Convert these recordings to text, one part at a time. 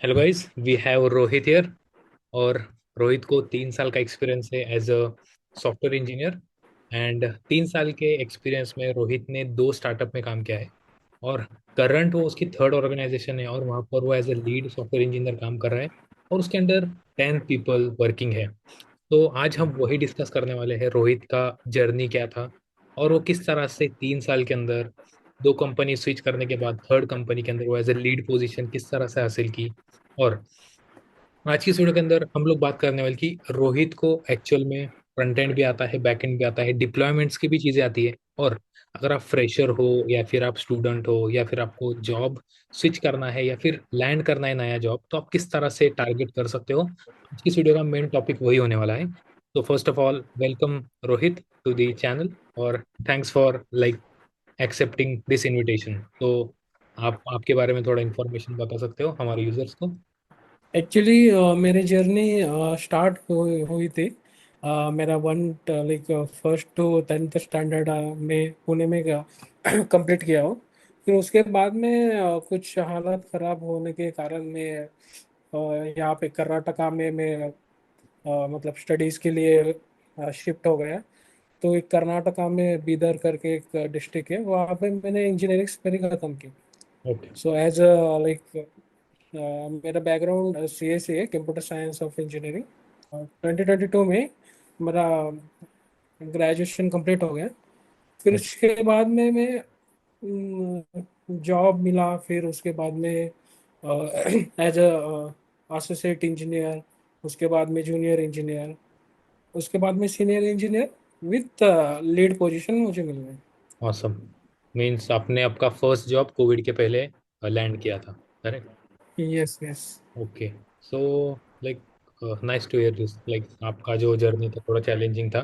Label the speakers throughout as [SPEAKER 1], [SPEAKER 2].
[SPEAKER 1] Hello guys, we have Rohit here. और रोहित को 3 साल का एक्सपीरियंस है as a software engineer. And 3 साल के एक्सपीरियंस में रोहित ने 2 स्टार्टअप में काम किया है। और करंट वो उसकी थर्ड ऑर्गेनाइजेशन है और वहाँ पर वो as a lead software engineer काम कर रहा है। और उसके अंडर 10 पीपल वर्किंग है। तो आज हम वही डिस्कस करने वाले हैं, रोहित का जर्नी क्या था और वो किस तरह से 3 साल के अंदर 2 कंपनी स्विच करने के बाद थर्ड कंपनी के अंदर वो एज ए लीड पोजीशन किस तरह से हासिल की। और आज की इस वीडियो के अंदर हम लोग बात करने वाले कि रोहित को एक्चुअल में फ्रंट एंड भी आता है, बैक एंड भी आता है, डिप्लॉयमेंट्स की भी चीजें आती है। और अगर आप फ्रेशर हो या फिर आप स्टूडेंट हो या फिर आपको जॉब स्विच करना है या फिर लैंड करना है नया जॉब, तो आप किस तरह से टारगेट कर सकते हो। आज की इस वीडियो का मेन टॉपिक वही होने वाला है। तो first of all welcome Rohit to the channel. और thanks for like accepting this invitation. तो आप आपके बारे में थोड़ा इन्फॉर्मेशन बता सकते हो हमारे यूजर्स को।
[SPEAKER 2] एक्चुअली मेरी जर्नी स्टार्ट हुई थी। मेरा one like first to 10th standard में पुणे में कंप्लीट किया हो। फिर उसके बाद में कुछ हालत ख़राब होने के कारण मैं यहाँ पे कर्नाटका में मैं मतलब स्टडीज़ के लिए शिफ्ट हो गया। तो एक कर्नाटका में बीदर करके एक डिस्ट्रिक्ट है, वहाँ पे मैंने इंजीनियरिंग मेरी ख़त्म की।
[SPEAKER 1] ओके।
[SPEAKER 2] सो एज लाइक मेरा बैकग्राउंड सी एस सी है, कंप्यूटर साइंस ऑफ इंजीनियरिंग। 2022 में मेरा ग्रेजुएशन कंप्लीट हो गया। फिर उसके बाद में मैं जॉब मिला। फिर उसके बाद में एज अ एसोसिएट इंजीनियर, उसके बाद में जूनियर इंजीनियर, उसके बाद में senior engineer with lead position मुझे मिल गई।
[SPEAKER 1] ऑसम। मीन्स आपने आपका फर्स्ट जॉब कोविड के पहले लैंड किया था, correct?
[SPEAKER 2] Yes yes.
[SPEAKER 1] Okay. So like nice to hear this. Like आपका जो जर्नी था थोड़ा चैलेंजिंग था,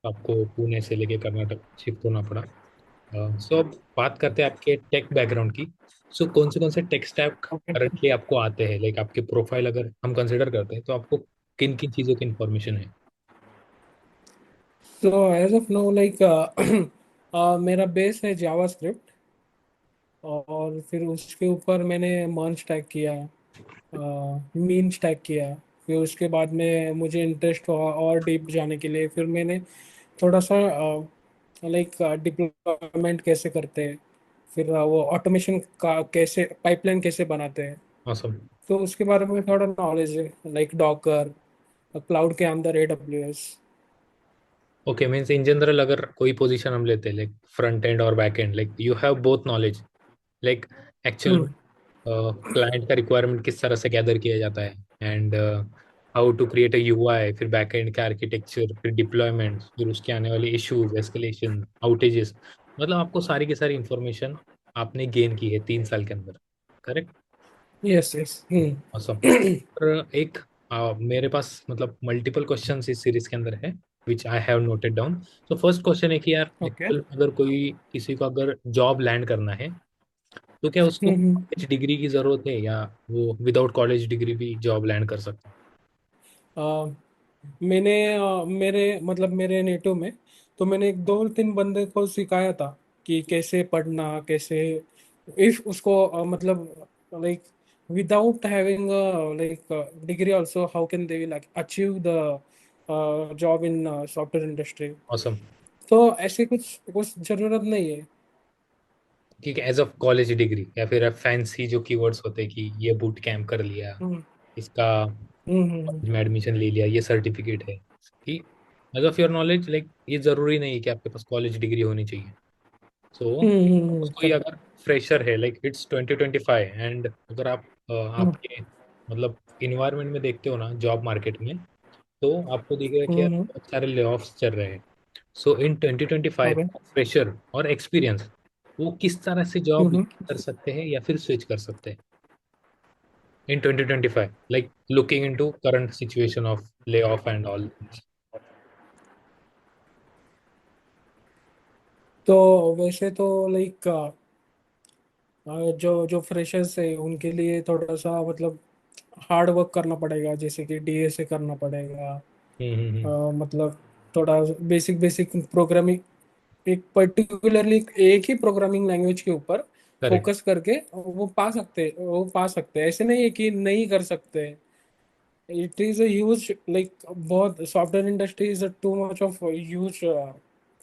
[SPEAKER 1] आपको पुणे से लेके कर्नाटक शिफ्ट होना पड़ा। सो अब बात करते हैं आपके टेक बैकग्राउंड की। सो कौन से टेक स्टैक
[SPEAKER 2] ओके।
[SPEAKER 1] करंटली आपको आते हैं, लाइक आपके प्रोफाइल अगर हम कंसिडर करते हैं तो आपको किन किन चीज़ों की इंफॉर्मेशन है।
[SPEAKER 2] तो एज ऑफ नो लाइक मेरा बेस है जावास्क्रिप्ट। और फिर उसके ऊपर मैंने मर्ज स्टैक किया, मीन स्टैक किया। फिर उसके बाद में मुझे इंटरेस्ट हुआ और डीप जाने के लिए। फिर मैंने थोड़ा सा लाइक डिप्लॉयमेंट कैसे करते हैं, फिर वो ऑटोमेशन का कैसे पाइपलाइन कैसे बनाते हैं,
[SPEAKER 1] ऑसम।
[SPEAKER 2] तो उसके बारे में थोड़ा नॉलेज है। लाइक डॉकर, क्लाउड के अंदर AWS।
[SPEAKER 1] Okay, means in general अगर कोई पोजीशन हम लेते हैं लाइक फ्रंट एंड और back end, like you have both knowledge. Like actual
[SPEAKER 2] hmm
[SPEAKER 1] client का रिक्वायरमेंट किस तरह से गैदर किया जाता है, and how to create a UI, फिर बैक एंड का आर्किटेक्चर, फिर डिप्लॉयमेंट, फिर उसके आने वाले इश्यूज, एस्केलेशन, आउटेजेस। मतलब आपको सारी की सारी इंफॉर्मेशन आपने गेन की है 3 साल के अंदर, करेक्ट?
[SPEAKER 2] Yes yes.
[SPEAKER 1] awesome। और एक मेरे पास मतलब मल्टीपल क्वेश्चंस इस सीरीज के अंदर है विच आई हैव नोटेड डाउन। तो फर्स्ट क्वेश्चन है कि यार
[SPEAKER 2] ओके।
[SPEAKER 1] एक्चुअल अगर कोई किसी को अगर जॉब लैंड करना है तो क्या उसको कॉलेज डिग्री की जरूरत है या वो विदाउट कॉलेज डिग्री भी जॉब लैंड कर सकता
[SPEAKER 2] मैंने मेरे मतलब मेरे नेटिव में, तो मैंने एक दो तीन बंदे को सिखाया था कि कैसे पढ़ना, कैसे इफ उसको मतलब like without having like degree also how can they will achieve the job in software industry.
[SPEAKER 1] है? ऑसम।
[SPEAKER 2] तो ऐसे कुछ कुछ जरूरत नहीं है।
[SPEAKER 1] ठीक है, एज ऑफ कॉलेज डिग्री या फिर फैंसी जो कीवर्ड्स होते हैं कि ये बूट कैंप कर लिया,
[SPEAKER 2] हम्म
[SPEAKER 1] इसका
[SPEAKER 2] हम्म
[SPEAKER 1] कॉलेज में एडमिशन ले लिया, ये सर्टिफिकेट है कि edge of your knowledge like ये जरूरी नहीं है कि आपके पास कॉलेज डिग्री होनी चाहिए। सो कोई
[SPEAKER 2] करेक्ट।
[SPEAKER 1] अगर फ्रेशर है लाइक इट्स 2025 एंड अगर आप आपके मतलब इन्वायरमेंट में देखते हो ना जॉब मार्केट में, तो आपको दिखेगा कि यार बहुत सारे ले ऑफ्स चल रहे हैं। सो इन 2025
[SPEAKER 2] ओके।
[SPEAKER 1] फ्रेशर और एक्सपीरियंस वो किस तरह से जॉब कर सकते हैं या फिर स्विच कर सकते हैं इन 2025, like looking into current situation of lay off and all.
[SPEAKER 2] तो वैसे तो लाइक जो जो फ्रेशर्स है उनके लिए थोड़ा सा मतलब हार्ड वर्क करना पड़ेगा, जैसे कि DSA करना पड़ेगा।
[SPEAKER 1] हम्म।
[SPEAKER 2] मतलब थोड़ा बेसिक बेसिक प्रोग्रामिंग, एक पर्टिकुलरली एक ही प्रोग्रामिंग लैंग्वेज के ऊपर
[SPEAKER 1] करेक्ट।
[SPEAKER 2] फोकस करके वो पा सकते हैं, ऐसे नहीं है कि नहीं कर सकते। It is a huge like बहुत software industry is too much of huge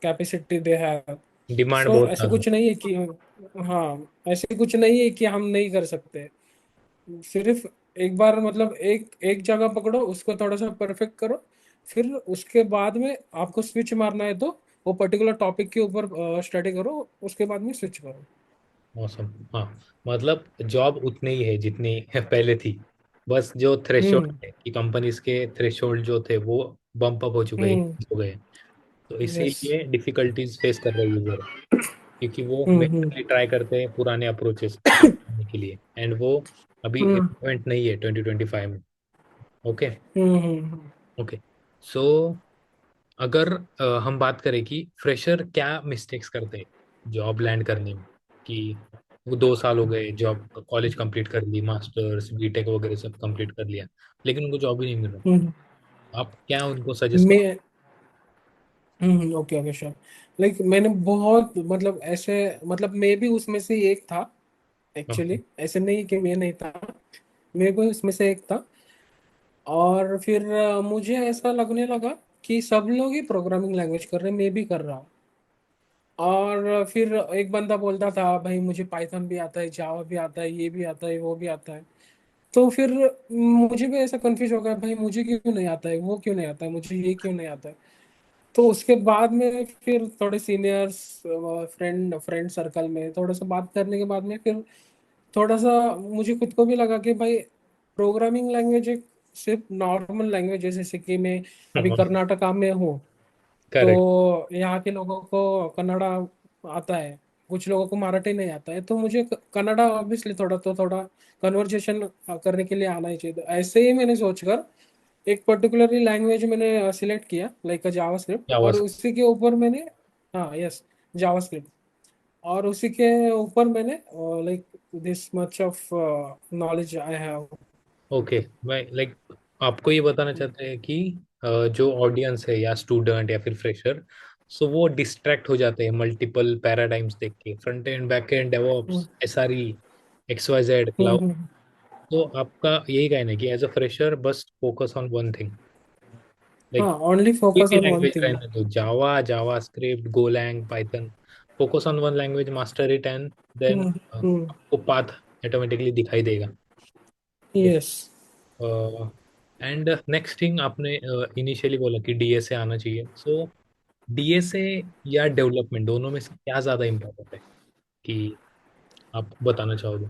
[SPEAKER 2] capacity they have.
[SPEAKER 1] Demand
[SPEAKER 2] so
[SPEAKER 1] बहुत
[SPEAKER 2] ऐसे
[SPEAKER 1] ज्यादा है।
[SPEAKER 2] कुछ नहीं है कि, हाँ, ऐसे कुछ नहीं है कि हम नहीं कर सकते। सिर्फ एक बार मतलब एक एक जगह पकड़ो, उसको थोड़ा सा परफेक्ट करो, फिर उसके बाद में आपको स्विच मारना है तो वो पर्टिकुलर टॉपिक के ऊपर स्टडी करो, उसके बाद में स्विच करो।
[SPEAKER 1] मौसम। हाँ, मतलब जॉब उतनी ही है जितनी पहले थी। बस जो थ्रेशोल्ड
[SPEAKER 2] हम्म।
[SPEAKER 1] है कि कंपनीज के थ्रेशोल्ड जो थे वो बम्प अप हो चुके हैं,
[SPEAKER 2] हम्म।
[SPEAKER 1] हो गए। तो
[SPEAKER 2] यस।
[SPEAKER 1] इसीलिए डिफिकल्टीज फेस कर रहे यूजर, क्योंकि वो
[SPEAKER 2] हम्म।
[SPEAKER 1] मेनली ट्राई करते हैं पुराने अप्रोचेस करने के लिए, एंड वो अभी
[SPEAKER 2] हम्म।
[SPEAKER 1] इम्प्लीमेंट नहीं है 2025 में। ओके।
[SPEAKER 2] हम्म। हम्म।
[SPEAKER 1] ओके। सो अगर हम बात करें कि फ्रेशर क्या मिस्टेक्स करते हैं जॉब लैंड करने में, कि वो 2 साल हो गए, जॉब कॉलेज कंप्लीट कर ली, मास्टर्स बीटेक वगैरह सब कंप्लीट कर लिया, लेकिन उनको जॉब ही नहीं मिल रहा,
[SPEAKER 2] हम्म।
[SPEAKER 1] आप क्या उनको सजेस्ट करो?
[SPEAKER 2] मैं ओके ओके श्योर। लाइक मैंने बहुत मतलब ऐसे, मतलब मैं भी उसमें से एक था
[SPEAKER 1] ओके।
[SPEAKER 2] एक्चुअली, ऐसे नहीं कि मैं नहीं था, मैं भी उसमें से एक था। और फिर मुझे ऐसा लगने लगा कि सब लोग ही प्रोग्रामिंग लैंग्वेज कर रहे हैं, मैं भी कर रहा हूँ। और फिर एक बंदा बोलता था भाई मुझे पाइथन भी आता है, जावा भी आता है, ये भी आता है, वो भी आता है। तो फिर मुझे भी ऐसा कंफ्यूज हो गया, भाई मुझे क्यों नहीं आता है, वो क्यों नहीं आता है, मुझे ये क्यों नहीं आता है। तो उसके बाद में फिर थोड़े सीनियर्स, फ्रेंड फ्रेंड सर्कल में थोड़ा सा बात करने के बाद में फिर थोड़ा सा मुझे खुद को भी लगा कि भाई प्रोग्रामिंग लैंग्वेज एक सिर्फ नॉर्मल लैंग्वेज है। जैसे कि मैं अभी कर्नाटका में हूँ,
[SPEAKER 1] करेक्ट।
[SPEAKER 2] तो यहाँ के लोगों को कन्नड़ा आता है, कुछ लोगों को मराठी नहीं आता है, तो मुझे कन्नड़ा ऑब्वियसली थोड़ा कन्वर्सेशन करने के लिए आना ही चाहिए। तो ऐसे ही मैंने सोचकर एक पर्टिकुलरली लैंग्वेज मैंने सिलेक्ट किया, लाइक जावा स्क्रिप्ट, और उसी के ऊपर मैंने, हाँ यस, जावा स्क्रिप्ट, और उसी के ऊपर मैंने like this much of knowledge I have.
[SPEAKER 1] Okay. मैं लाइक आपको ये बताना चाहते हैं कि जो ऑडियंस है या स्टूडेंट या फिर फ्रेशर, सो वो डिस्ट्रैक्ट हो जाते हैं मल्टीपल पैराडाइम्स देख के, front end back end DevOps SRE XYZ cloud. तो आपका यही कहना है कि एज अ फ्रेशर बस फोकस ऑन वन थिंग,
[SPEAKER 2] हाँ,
[SPEAKER 1] लाइक
[SPEAKER 2] ओनली
[SPEAKER 1] कोई
[SPEAKER 2] फोकस
[SPEAKER 1] भी
[SPEAKER 2] ऑन वन
[SPEAKER 1] लैंग्वेज
[SPEAKER 2] थिंग।
[SPEAKER 1] रहने दो, Java, JavaScript, Golang, Python, focus on one language, master it, and then आपको पाथ ऑटोमेटिकली दिखाई देगा।
[SPEAKER 2] यस।
[SPEAKER 1] एंड नेक्स्ट थिंग, आपने इनिशियली बोला कि डीएसए आना चाहिए, सो डीएसए या डेवलपमेंट दोनों में से क्या ज्यादा इम्पोर्टेंट है कि आप बताना चाहोगे?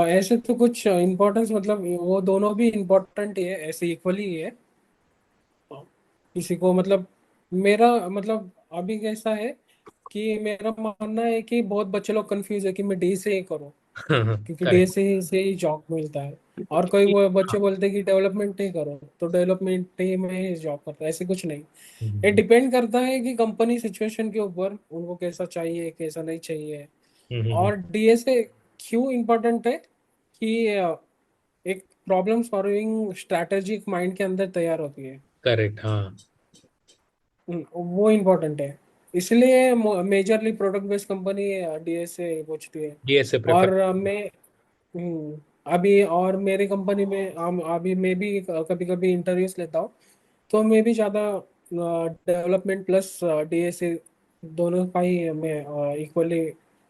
[SPEAKER 2] ऐसे तो कुछ इम्पोर्टेंस मतलब वो दोनों भी इम्पोर्टेंट ही है, ऐसे इक्वली ही है। किसी को मतलब, मेरा मतलब अभी कैसा है कि मेरा मानना है कि बहुत बच्चे लोग कंफ्यूज है कि मैं डी से ही करूँ, क्योंकि डी
[SPEAKER 1] करेक्ट।
[SPEAKER 2] से ही जॉब मिलता है। और कोई वो बच्चे बोलते हैं कि डेवलपमेंट नहीं करो, तो डेवलपमेंट ही में जॉब करता है, ऐसे कुछ नहीं। ये डिपेंड करता है कि कंपनी सिचुएशन के ऊपर उनको कैसा चाहिए, कैसा नहीं चाहिए। और डीएसए क्यों इम्पोर्टेंट है कि एक प्रॉब्लम सॉल्विंग स्ट्रैटेजी माइंड के अंदर तैयार होती है।
[SPEAKER 1] करेक्ट। हाँ।
[SPEAKER 2] वो इम्पोर्टेंट है, इसलिए majorly product based company DSA पूछती है।
[SPEAKER 1] DSA prefer.
[SPEAKER 2] और मैं अभी और मेरी कंपनी में अभी मैं भी कभी कभी इंटरव्यूज लेता हूँ, तो मैं भी ज़्यादा डेवलपमेंट प्लस डीएसए दोनों का ही मैं इक्वली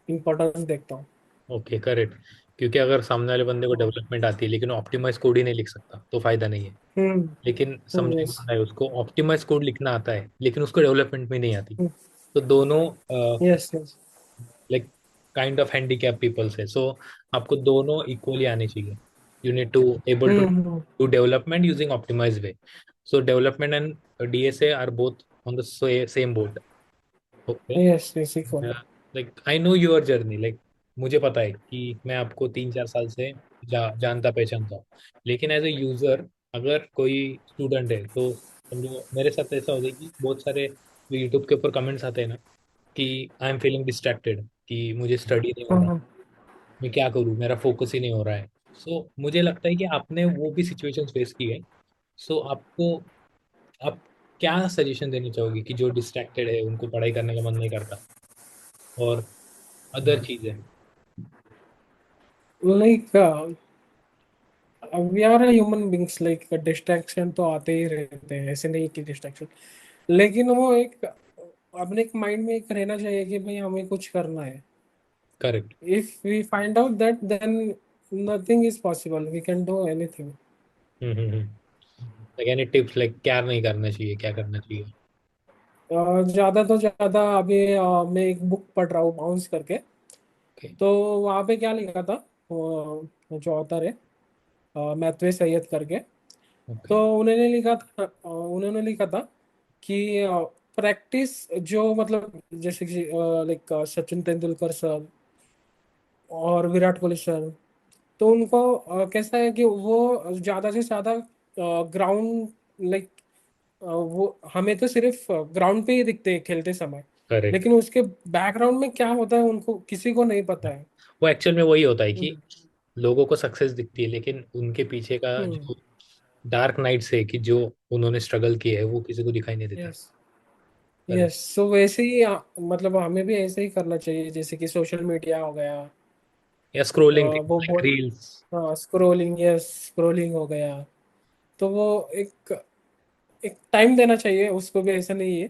[SPEAKER 2] इम्पोर्टेंस देखता हूँ।
[SPEAKER 1] Okay, correct. क्योंकि अगर सामने वाले बंदे को डेवलपमेंट आती है लेकिन ऑप्टिमाइज कोड ही नहीं लिख सकता तो फायदा नहीं है। लेकिन समझो एक
[SPEAKER 2] यस।
[SPEAKER 1] बंदा है, उसको ऑप्टिमाइज कोड लिखना आता है लेकिन उसको डेवलपमेंट में नहीं आती, तो दोनों
[SPEAKER 2] yes yes.
[SPEAKER 1] Like kind of handicap peoples है। सो आपको दोनों इक्वली आने चाहिए। You need to able to
[SPEAKER 2] hmm.
[SPEAKER 1] Do development using optimize way. So development and DSA are both on the same boat. Okay.
[SPEAKER 2] Yes yes equal.
[SPEAKER 1] Like I know your journey, like मुझे पता है कि मैं आपको 3-4 साल से जानता पहचानता हूँ। लेकिन एज ए यूजर, अगर कोई स्टूडेंट है तो समझो मेरे साथ ऐसा हो गया कि बहुत सारे यूट्यूब के ऊपर कमेंट्स आते हैं ना कि आई एम फीलिंग डिस्ट्रैक्टेड, कि मुझे स्टडी नहीं हो रहा, मैं क्या करूँ, मेरा फोकस ही नहीं हो रहा है। सो मुझे लगता है कि आपने वो भी सिचुएशन फेस की है। सो आपको, आप क्या सजेशन देना चाहोगे कि जो डिस्ट्रैक्टेड है, उनको पढ़ाई करने का मन नहीं करता, और अदर चीज है।
[SPEAKER 2] Like we are human beings, like distraction तो आते ही रहते हैं, ऐसे नहीं कि डिस्ट्रैक्शन, लेकिन वो एक अपने एक माइंड में एक रहना चाहिए कि भाई हमें कुछ करना है।
[SPEAKER 1] Correct.
[SPEAKER 2] If we find out that, then nothing is possible, we can do anything.
[SPEAKER 1] Like any tips, like क्या नहीं करना चाहिए, क्या करना चाहिए?
[SPEAKER 2] ज्यादा तो ज्यादा अभी मैं एक बुक पढ़ रहा हूँ बाउंस करके।
[SPEAKER 1] ओके।
[SPEAKER 2] तो वहाँ पे क्या लिखा था, जो ऑथर है मैथ्यू सैयद करके,
[SPEAKER 1] ओके।
[SPEAKER 2] तो उन्होंने लिखा था कि प्रैक्टिस जो मतलब जैसे कि लाइक सचिन तेंदुलकर सर और विराट कोहली सर, तो उनको कैसा है कि वो ज्यादा से ज्यादा ग्राउंड, लाइक वो हमें तो सिर्फ ग्राउंड पे ही दिखते हैं खेलते समय,
[SPEAKER 1] करेक्ट।
[SPEAKER 2] लेकिन उसके बैकग्राउंड में क्या होता है उनको किसी को नहीं पता है।
[SPEAKER 1] वो एक्चुअल में वही होता है कि
[SPEAKER 2] हम्म।
[SPEAKER 1] लोगों को सक्सेस दिखती है, लेकिन उनके पीछे का
[SPEAKER 2] हम्म।
[SPEAKER 1] जो डार्क नाइट्स है, कि जो उन्होंने स्ट्रगल किया है, वो किसी को दिखाई नहीं देता।
[SPEAKER 2] यस।
[SPEAKER 1] करेक्ट।
[SPEAKER 2] यस, सो वैसे ही मतलब हमें भी ऐसे ही करना चाहिए, जैसे कि सोशल मीडिया हो गया,
[SPEAKER 1] या स्क्रोलिंग,
[SPEAKER 2] वो
[SPEAKER 1] लाइक
[SPEAKER 2] बहुत,
[SPEAKER 1] रील्स।
[SPEAKER 2] हाँ स्क्रोलिंग, यस स्क्रोलिंग हो गया। तो वो एक एक टाइम देना चाहिए उसको भी, ऐसा नहीं है,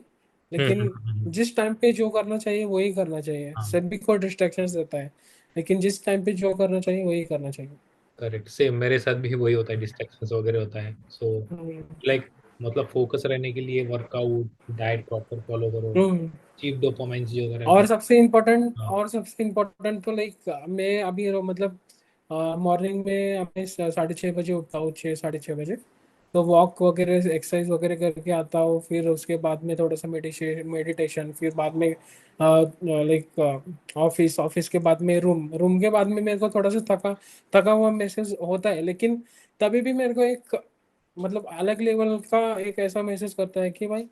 [SPEAKER 2] लेकिन जिस टाइम पे जो करना चाहिए वही करना चाहिए।
[SPEAKER 1] हाँ।
[SPEAKER 2] सभी को डिस्ट्रैक्शंस देता है, लेकिन जिस टाइम पे जो करना चाहिए वही करना चाहिए।
[SPEAKER 1] करेक्ट, सेम मेरे साथ भी वही होता है, डिस्ट्रैक्शंस वगैरह होता है। सो
[SPEAKER 2] हम्म।
[SPEAKER 1] लाइक मतलब फोकस रहने के लिए वर्कआउट, डाइट प्रॉपर फॉलो करो,
[SPEAKER 2] हम्म।
[SPEAKER 1] चीप डोपामाइन जो रहता
[SPEAKER 2] और
[SPEAKER 1] है।
[SPEAKER 2] सबसे इम्पोर्टेंट,
[SPEAKER 1] हाँ।
[SPEAKER 2] तो लाइक मैं अभी मतलब मॉर्निंग में अपने 6:30 बजे उठता हूँ, 6 साढ़े 6 बजे। तो वॉक वगैरह एक्सरसाइज वगैरह करके आता हूँ, फिर उसके बाद में थोड़ा सा मेडिटेशन, फिर बाद में लाइक ऑफिस, ऑफिस के बाद में रूम, रूम के बाद में मेरे को थोड़ा सा थका थका हुआ मैसेज होता है, लेकिन तभी भी मेरे को एक मतलब अलग लेवल का एक ऐसा मैसेज करता है कि भाई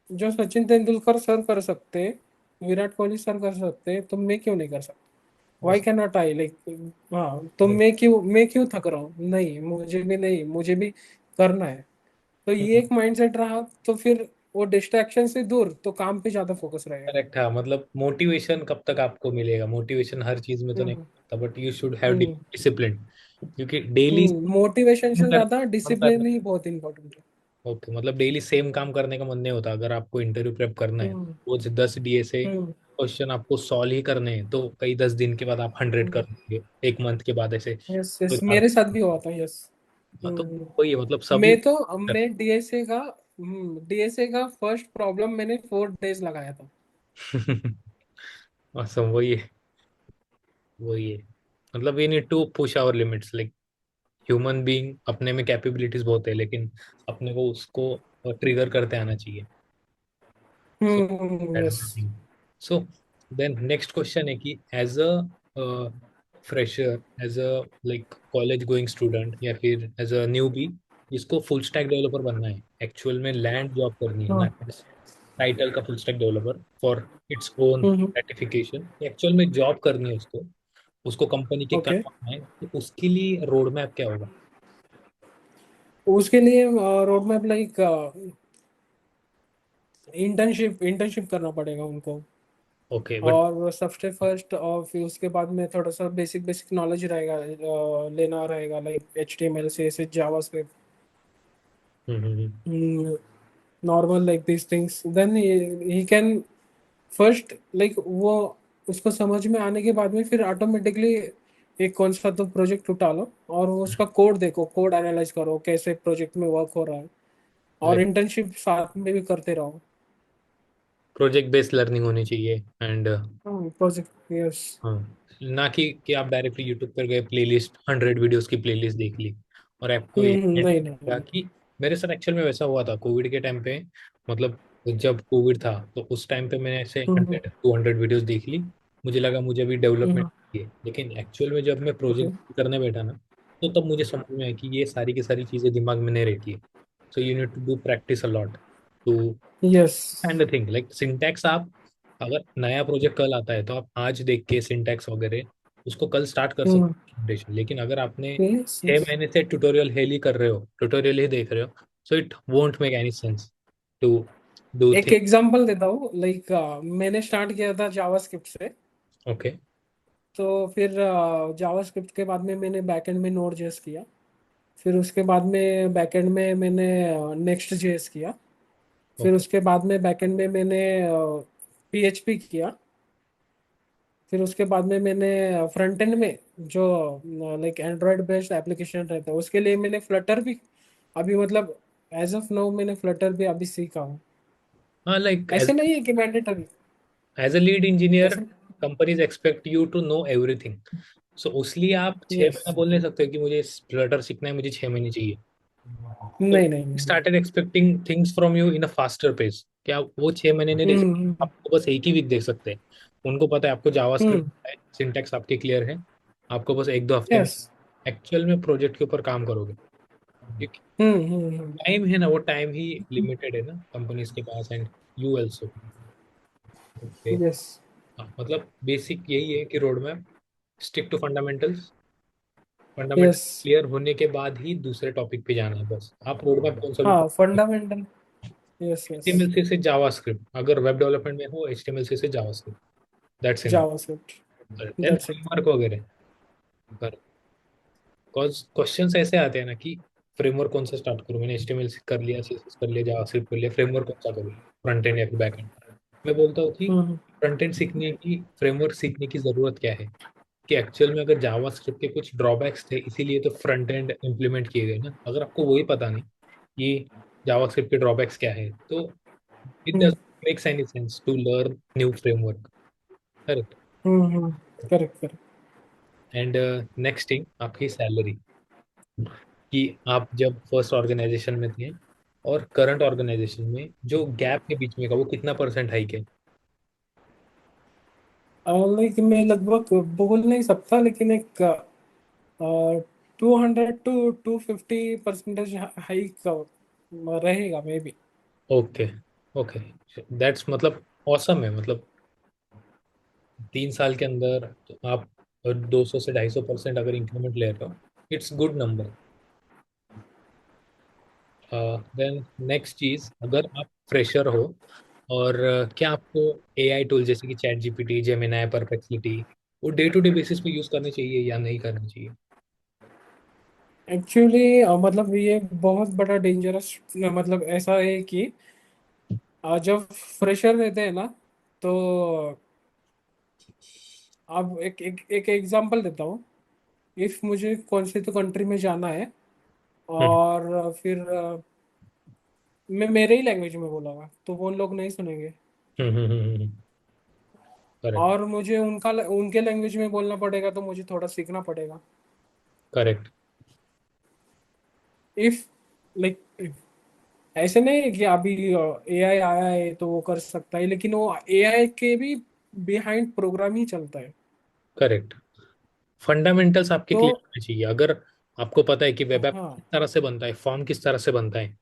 [SPEAKER 2] जो सचिन तेंदुलकर सर कर सकते, विराट कोहली सर कर सकते, तो मैं क्यों नहीं कर सकता? वाई
[SPEAKER 1] बस।
[SPEAKER 2] कैन नॉट आई, लाइक हाँ, तो मैं क्यों थक रहा हूँ? नहीं, मुझे भी नहीं, मुझे भी करना है। तो ये एक माइंडसेट रहा तो फिर वो डिस्ट्रैक्शन से दूर, तो काम पे ज्यादा फोकस रहेगा।
[SPEAKER 1] करेक्ट। हाँ, मतलब मोटिवेशन कब तक आपको मिलेगा? मोटिवेशन हर चीज में तो नहीं
[SPEAKER 2] हम्म।
[SPEAKER 1] मिलता, but you should have
[SPEAKER 2] hmm.
[SPEAKER 1] Discipline, क्योंकि डेली
[SPEAKER 2] मोटिवेशन से
[SPEAKER 1] कर
[SPEAKER 2] ज्यादा
[SPEAKER 1] मन कर
[SPEAKER 2] डिसिप्लिन ही बहुत इंपॉर्टेंट है।
[SPEAKER 1] ओके, मतलब डेली सेम काम करने का मन नहीं होता। अगर आपको इंटरव्यू प्रेप करना है,
[SPEAKER 2] हम्म।
[SPEAKER 1] वो 10 DSA
[SPEAKER 2] हम्म।
[SPEAKER 1] क्वेश्चन आपको सॉल्व ही करने हैं, तो कई 10 दिन के बाद आप 100 कर लेंगे, एक मंथ के बाद ऐसे
[SPEAKER 2] यस
[SPEAKER 1] कोई
[SPEAKER 2] यस,
[SPEAKER 1] बात।
[SPEAKER 2] मेरे साथ भी हुआ था, यस।
[SPEAKER 1] हाँ, तो
[SPEAKER 2] हम्म।
[SPEAKER 1] वही है, मतलब सभी
[SPEAKER 2] मैं फर्स्ट प्रॉब्लम मैंने 4 डेज लगाया था।
[SPEAKER 1] awesome, वही है। वही है, मतलब we need to push our limits, like human being अपने में कैपेबिलिटीज बहुत है, लेकिन अपने को उसको ट्रिगर करते आना चाहिए। So that's
[SPEAKER 2] yes.
[SPEAKER 1] The thing. So then next question है कि as a fresher, as a like college going student, या फिर एज अ न्यूबी जिसको फुल स्टैक डेवलपर बनना है, एक्चुअल में लैंड जॉब करनी है, ना टाइटल का full stack developer for its own gratification, actual में जॉब करनी है उसको, उसको कंपनी के
[SPEAKER 2] ओके,
[SPEAKER 1] काम आना है, तो उसके लिए रोड मैप क्या होगा?
[SPEAKER 2] उसके लिए रोड मैप लाइक इंटर्नशिप करना पड़ेगा उनको।
[SPEAKER 1] Okay but.
[SPEAKER 2] और सबसे फर्स्ट, और फिर उसके बाद में थोड़ा सा बेसिक बेसिक नॉलेज रहेगा, लेना रहेगा, like HTML CSS JavaScript, normal like this things, then he can first like वो उसको समझ में आने के बाद में फिर ऑटोमेटिकली एक कौन सा तो प्रोजेक्ट उठा लो और वो उसका कोड देखो, कोड एनालाइज करो कैसे प्रोजेक्ट में वर्क हो रहा है, और
[SPEAKER 1] करेक्ट।
[SPEAKER 2] इंटर्नशिप साथ में भी करते रहो।
[SPEAKER 1] प्रोजेक्ट बेस्ड लर्निंग होनी चाहिए, एंड
[SPEAKER 2] प्रोजेक्ट, यस।
[SPEAKER 1] हाँ, ना कि आप डायरेक्टली यूट्यूब पर गए, प्लेलिस्ट 100 वीडियोस की प्लेलिस्ट देख ली और आपको ये
[SPEAKER 2] नहीं नहीं
[SPEAKER 1] लगा
[SPEAKER 2] नहीं।
[SPEAKER 1] कि मेरे साथ एक्चुअल में वैसा हुआ था कोविड के टाइम पे। मतलब जब कोविड था, तो उस टाइम पे मैंने ऐसे
[SPEAKER 2] हम्म।
[SPEAKER 1] 100 200 वीडियोस देख ली। मुझे लगा मुझे भी डेवलपमेंट
[SPEAKER 2] हम्म।
[SPEAKER 1] चाहिए, लेकिन एक्चुअल में जब मैं
[SPEAKER 2] ओके।
[SPEAKER 1] प्रोजेक्ट करने बैठा ना, तो तब मुझे समझ में आया कि ये सारी की सारी चीज़ें दिमाग में नहीं रहती है। So you need to do practice a lot to
[SPEAKER 2] yes.
[SPEAKER 1] And thing like syntax. आप अगर नया प्रोजेक्ट कल आता है, तो आप आज देख के सिंटैक्स वगैरह उसको कल स्टार्ट कर
[SPEAKER 2] हम्म।
[SPEAKER 1] सकते हैं foundation। लेकिन अगर आपने
[SPEAKER 2] यस
[SPEAKER 1] छह
[SPEAKER 2] यस।
[SPEAKER 1] महीने से ट्यूटोरियल हेल ही कर रहे हो, ट्यूटोरियल ही देख रहे हो, so it won't make any sense to do
[SPEAKER 2] एक
[SPEAKER 1] थिंग।
[SPEAKER 2] एग्जांपल देता हूँ, लाइक मैंने स्टार्ट किया था जावास्क्रिप्ट से।
[SPEAKER 1] ओके।
[SPEAKER 2] तो फिर जावास्क्रिप्ट के बाद में मैंने बैकएंड में नोड जेएस किया। फिर उसके बाद में बैकएंड में मैंने नेक्स्ट जेएस किया। फिर
[SPEAKER 1] ओके।
[SPEAKER 2] उसके बाद में बैकएंड में मैंने पीएचपी किया। फिर उसके बाद में मैंने फ्रंट एंड में जो लाइक एंड्रॉयड बेस्ड एप्लीकेशन रहता है उसके लिए मैंने फ्लटर भी अभी मतलब एज ऑफ नाउ मैंने फ्लटर भी अभी सीखा हूँ।
[SPEAKER 1] हाँ, लाइक
[SPEAKER 2] ऐसे नहीं है कि mandatory.
[SPEAKER 1] As a lead engineer
[SPEAKER 2] ऐसे
[SPEAKER 1] companies expect you to know everything. So उसलिए आप 6 महीना
[SPEAKER 2] यस।
[SPEAKER 1] बोल नहीं सकते कि मुझे फ्लटर सीखना है, मुझे 6 महीने चाहिए। तो
[SPEAKER 2] नहीं नहीं नहीं।
[SPEAKER 1] Started expecting things from you in a faster pace. क्या वो 6 महीने नहीं दे सकते?
[SPEAKER 2] हम्म
[SPEAKER 1] आपको बस एक ही वीक दे सकते हैं। उनको पता है आपको जावास्क्रिप्ट
[SPEAKER 2] हम्म।
[SPEAKER 1] है, सिंटैक्स आपके क्लियर है, आपको बस 1-2 हफ्ते में
[SPEAKER 2] यस।
[SPEAKER 1] एक्चुअल में प्रोजेक्ट के ऊपर काम करोगे। क्योंकि
[SPEAKER 2] हम्म।
[SPEAKER 1] टाइम है ना, वो टाइम ही लिमिटेड है ना कंपनीज के पास, and you also. Okay.
[SPEAKER 2] Yes.
[SPEAKER 1] हाँ, मतलब बेसिक यही है कि road map, stick to fundamentals. Fundamental
[SPEAKER 2] yes.
[SPEAKER 1] Clear होने के बाद ही दूसरे टॉपिक पे जाना है, बस आप रोड मैप कौन सा भी
[SPEAKER 2] हाँ फंडामेंटल। Yes yes.
[SPEAKER 1] HTML से जावास्क्रिप्ट, अगर वेब डेवलपमेंट में हो HTML से JavaScript, that's enough.
[SPEAKER 2] JavaScript.
[SPEAKER 1] Then
[SPEAKER 2] that's it.
[SPEAKER 1] Framework वगैरह, पर क्वेश्चंस ऐसे आते हैं ना कि फ्रेमवर्क कौन सा स्टार्ट करूं, मैंने HTML से कर लिया, CSS कर लिया, जावास्क्रिप्ट कर लिया, फ्रेमवर्क कौन सा करूं, फ्रंट एंड या फिर बैक एंड। मैं बोलता हूँ कि
[SPEAKER 2] हम्म
[SPEAKER 1] फ्रंट एंड सीखने की, फ्रेमवर्क सीखने की जरूरत क्या है? कि एक्चुअल में अगर जावास्क्रिप्ट के कुछ ड्रॉबैक्स थे, इसीलिए तो फ्रंट एंड इम्प्लीमेंट किए गए ना। अगर आपको वही पता नहीं कि जावास्क्रिप्ट के ड्रॉबैक्स क्या है, तो it
[SPEAKER 2] hmm
[SPEAKER 1] does makes any sense to learn new framework. Correct.
[SPEAKER 2] Correct correct.
[SPEAKER 1] And next thing, आपकी सैलरी, कि आप जब फर्स्ट ऑर्गेनाइजेशन में थे और करंट ऑर्गेनाइजेशन में जो गैप है बीच में का, वो कितना परसेंट हाइक है?
[SPEAKER 2] लाइक मैं लगभग बोल नहीं सकता लेकिन एक 200 to 250% हाइक रहेगा may be.
[SPEAKER 1] Okay. Okay. That's मतलब औसम है, मतलब 3 साल के अंदर तो आप 200 से 250% अगर इंक्रीमेंट ले रहे हो, it's good number. Then next चीज, अगर आप फ्रेशर हो और क्या आपको AI टूल जैसे कि चैट GPT, जेमिनाई, परप्लेक्सिटी, वो डे टू डे बेसिस पे यूज करने चाहिए या नहीं करना चाहिए?
[SPEAKER 2] एक्चुअली मतलब ये बहुत बड़ा डेंजरस मतलब ऐसा है कि जब फ्रेशर रहते हैं ना तो अब एक एग्जांपल देता हूँ। इफ मुझे कौन से तो कंट्री में जाना है
[SPEAKER 1] हम्म
[SPEAKER 2] और फिर मैं मेरे ही लैंग्वेज में बोलूँगा तो वो लोग नहीं सुनेंगे।
[SPEAKER 1] करेक्ट।
[SPEAKER 2] और मुझे उनके लैंग्वेज में बोलना पड़ेगा तो मुझे थोड़ा सीखना पड़ेगा।
[SPEAKER 1] करेक्ट।
[SPEAKER 2] इफ लाइक ऐसे नहीं है कि अभी एआई आया है तो वो कर सकता है लेकिन वो एआई के भी बिहाइंड प्रोग्राम ही चलता है।
[SPEAKER 1] करेक्ट। फंडामेंटल्स आपके
[SPEAKER 2] तो
[SPEAKER 1] क्लियर होने चाहिए। अगर आपको पता है कि वेब ऐप
[SPEAKER 2] हाँ।
[SPEAKER 1] किस तरह से बनता है, फॉर्म किस तरह से बनता है,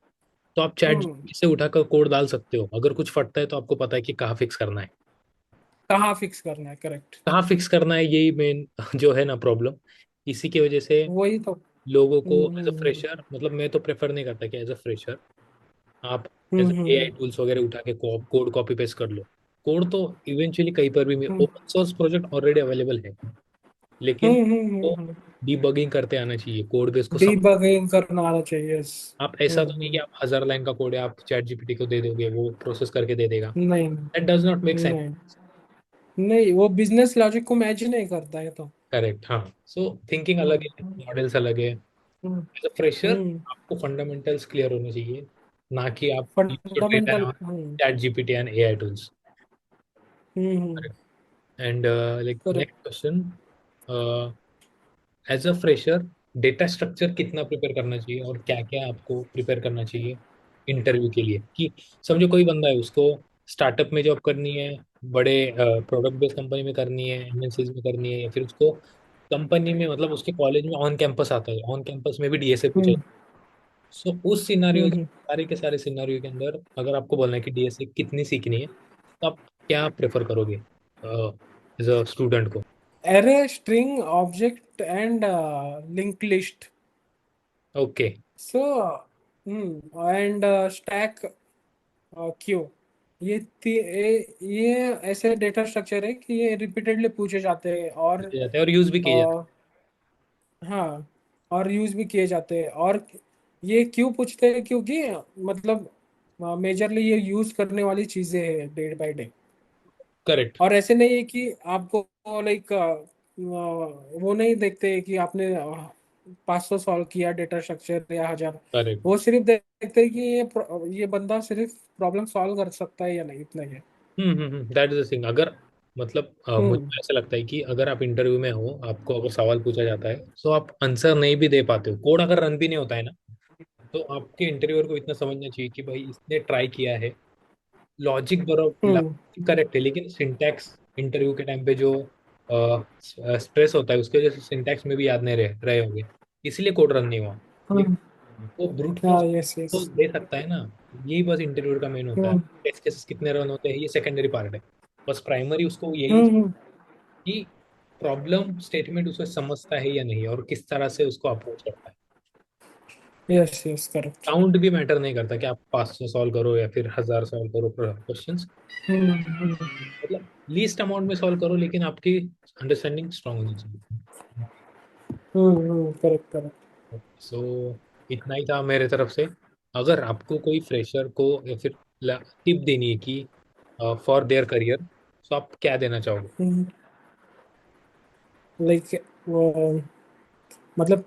[SPEAKER 1] तो आप चैट
[SPEAKER 2] हम्म।
[SPEAKER 1] GPT से उठाकर कोड डाल सकते हो। अगर कुछ फटता है तो आपको पता है कि कहाँ फिक्स करना है।
[SPEAKER 2] कहाँ फिक्स करना है करेक्ट।
[SPEAKER 1] कहाँ फिक्स करना है, यही मेन जो है ना प्रॉब्लम। इसी की वजह से
[SPEAKER 2] वही तो।
[SPEAKER 1] लोगों को एज अ फ्रेशर, मतलब मैं तो प्रेफर नहीं करता कि एज अ फ्रेशर आप एज AI
[SPEAKER 2] हम्म
[SPEAKER 1] टूल्स वगैरह उठा के कोड कॉपी पेस्ट कर लो। कोड तो इवेंचुअली कहीं पर भी,
[SPEAKER 2] hmm
[SPEAKER 1] open source project already available है, लेकिन तो
[SPEAKER 2] हम्म।
[SPEAKER 1] डीबगिंग करते आना चाहिए, कोड बेस को समझ।
[SPEAKER 2] डीबगिंग करना आना चाहिए yes।
[SPEAKER 1] आप ऐसा तो नहीं कि
[SPEAKER 2] हम्म।
[SPEAKER 1] आप 1,000 लाइन का कोड है, आप चैट GPT को दे दोगे, वो प्रोसेस करके दे देगा।
[SPEAKER 2] नहीं
[SPEAKER 1] that does not make sense.
[SPEAKER 2] नहीं नहीं वो बिजनेस लॉजिक को मैच ही नहीं करता है तो।
[SPEAKER 1] करेक्ट। हाँ, सो थिंकिंग अलग है,
[SPEAKER 2] हम्म
[SPEAKER 1] मॉडल्स अलग है।
[SPEAKER 2] Hmm
[SPEAKER 1] as a fresher
[SPEAKER 2] hmm.
[SPEAKER 1] आपको फंडामेंटल्स क्लियर होने चाहिए, ना कि आप use your data
[SPEAKER 2] fundamental
[SPEAKER 1] on chat GPT and AI tools.
[SPEAKER 2] Hmm.
[SPEAKER 1] And like
[SPEAKER 2] correct.
[SPEAKER 1] Next question, as a fresher data structure कितना प्रिपेयर करना चाहिए और क्या क्या आपको प्रिपेयर करना चाहिए इंटरव्यू के लिए? कि समझो कोई बंदा है, उसको स्टार्टअप में जॉब करनी है, बड़े प्रोडक्ट बेस्ड कंपनी में करनी है, MNCs में करनी है, या फिर उसको कंपनी में, मतलब उसके कॉलेज में ऑन कैंपस आता है, ऑन कैंपस में भी DSA पूछा
[SPEAKER 2] हम्म
[SPEAKER 1] जाता है। सो उस सिनारियो,
[SPEAKER 2] हम्म।
[SPEAKER 1] सारे के सारे सिनारियो के अंदर अगर आपको बोलना है कि DSA कितनी सीखनी है, तो आप क्या प्रेफर करोगे एज अ स्टूडेंट को?
[SPEAKER 2] Array string object and link list.
[SPEAKER 1] Okay.
[SPEAKER 2] So and stack queue. ये ऐसे डेटा स्ट्रक्चर है कि ये रिपीटेडली पूछे जाते हैं, और
[SPEAKER 1] पूछे जाते हैं और यूज भी किए जाते
[SPEAKER 2] अ, हाँ, और यूज भी किए जाते हैं। और ये क्यों पूछते हैं? क्योंकि मतलब मेजरली ये यूज करने वाली चीजें हैं डे बाय डे।
[SPEAKER 1] हैं। करेक्ट।
[SPEAKER 2] और ऐसे नहीं है कि आपको लाइक वो नहीं देखते कि आपने 500 सॉल्व किया डेटा स्ट्रक्चर या 1000।
[SPEAKER 1] करेक्ट।
[SPEAKER 2] वो सिर्फ देखते हैं कि ये बंदा सिर्फ प्रॉब्लम सॉल्व कर सकता है या नहीं, इतना ही है।
[SPEAKER 1] That is the thing. अगर मतलब मुझे
[SPEAKER 2] हम्म
[SPEAKER 1] ऐसा लगता है कि अगर आप इंटरव्यू में हो, आपको अगर सवाल पूछा जाता है तो आप आंसर नहीं भी दे पाते हो, कोड अगर रन भी नहीं होता है ना, तो आपके इंटरव्यूअर को इतना समझना चाहिए कि भाई इसने ट्राई किया है, लॉजिक बराबर
[SPEAKER 2] हम्म
[SPEAKER 1] करेक्ट है, लेकिन सिंटैक्स इंटरव्यू के टाइम पे जो स्ट्रेस होता है उसके वजह से सिंटैक्स में भी याद नहीं रहे होंगे, इसलिए कोड रन नहीं हुआ।
[SPEAKER 2] हम्म
[SPEAKER 1] लेकिन वो ब्रूट फोर्स
[SPEAKER 2] हाँ, यस यस।
[SPEAKER 1] तो दे सकता है ना। यही बस इंटरव्यू का मेन होता है।
[SPEAKER 2] हम्म
[SPEAKER 1] टेस्ट केसेस कितने रन होते हैं ये सेकेंडरी पार्ट है। बस प्राइमरी उसको यही
[SPEAKER 2] हम्म
[SPEAKER 1] कि प्रॉब्लम स्टेटमेंट उसको समझता है या नहीं और किस तरह से उसको अप्रोच करता है।
[SPEAKER 2] Yes yes, correct.
[SPEAKER 1] काउंट भी मैटर नहीं करता कि आप 500 सॉल्व करो या फिर 1000 सॉल्व करो क्वेश्चंस।
[SPEAKER 2] हम्म
[SPEAKER 1] मतलब लीस्ट अमाउंट में सॉल्व करो, लेकिन आपकी अंडरस्टैंडिंग स्ट्रांग होनी चाहिए।
[SPEAKER 2] Correct correct.
[SPEAKER 1] सो इतना ही था मेरे तरफ से। अगर आपको कोई फ्रेशर को या फिर टिप देनी है कि फॉर देयर करियर, तो आप क्या देना चाहोगे?
[SPEAKER 2] लाइक मतलब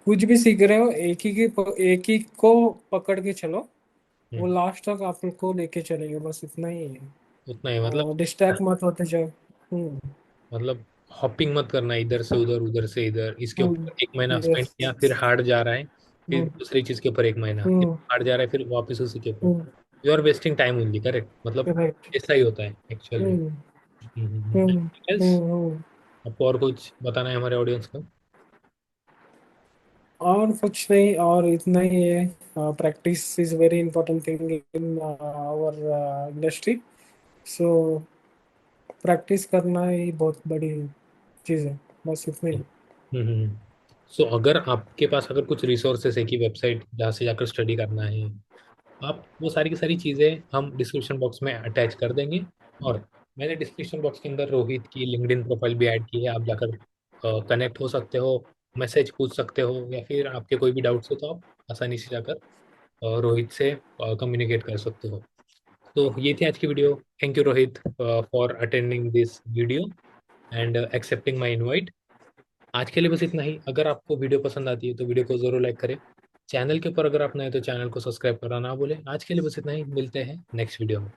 [SPEAKER 2] कुछ भी सीख रहे हो, एक ही को पकड़ के चलो। वो
[SPEAKER 1] हम्म,
[SPEAKER 2] लास्ट तक आपको लेके चलेगा, बस इतना ही
[SPEAKER 1] उतना ही मतलब।
[SPEAKER 2] है। डिस्ट्रैक्ट मत होते जाओ।
[SPEAKER 1] मतलब हॉपिंग मत करना इधर से उधर, उधर से इधर, इसके ऊपर एक महीना स्पेंड
[SPEAKER 2] यस।
[SPEAKER 1] किया फिर हार्ड जा रहा है, फिर दूसरी चीज के ऊपर एक महीना फिर हार्ड जा रहा है, फिर वापस उसी के ऊपर। You are wasting time only, correct, मतलब
[SPEAKER 2] राइट।
[SPEAKER 1] ऐसा ही होता है एक्चुअल में। else, आपको और कुछ बताना है हमारे ऑडियंस को?
[SPEAKER 2] और कुछ नहीं, और इतना ही है। Practice is very important thing in our industry. So practice करना ही बहुत बड़ी चीज़ है, बस इतना ही।
[SPEAKER 1] हम्म। सो अगर आपके पास अगर कुछ रिसोर्सेस है कि वेबसाइट जहाँ से जाकर स्टडी करना है, आप वो सारी की सारी चीज़ें हम डिस्क्रिप्शन बॉक्स में अटैच कर देंगे। और मैंने डिस्क्रिप्शन बॉक्स के अंदर रोहित की लिंक्डइन प्रोफाइल भी ऐड की है, आप जाकर कनेक्ट हो सकते हो, मैसेज पूछ सकते हो, या फिर आपके कोई भी डाउट्स हो तो आप आसानी से जाकर रोहित से कम्युनिकेट कर सकते हो। तो ये थी आज की video. Thank you Rohit for attending this video and accepting my invite. आज के लिए बस इतना ही। अगर आपको वीडियो पसंद आती है तो वीडियो को जरूर लाइक करें। चैनल के ऊपर अगर आप नए तो चैनल को सब्सक्राइब करना ना भूलें। आज के लिए बस इतना ही, मिलते हैं नेक्स्ट वीडियो में।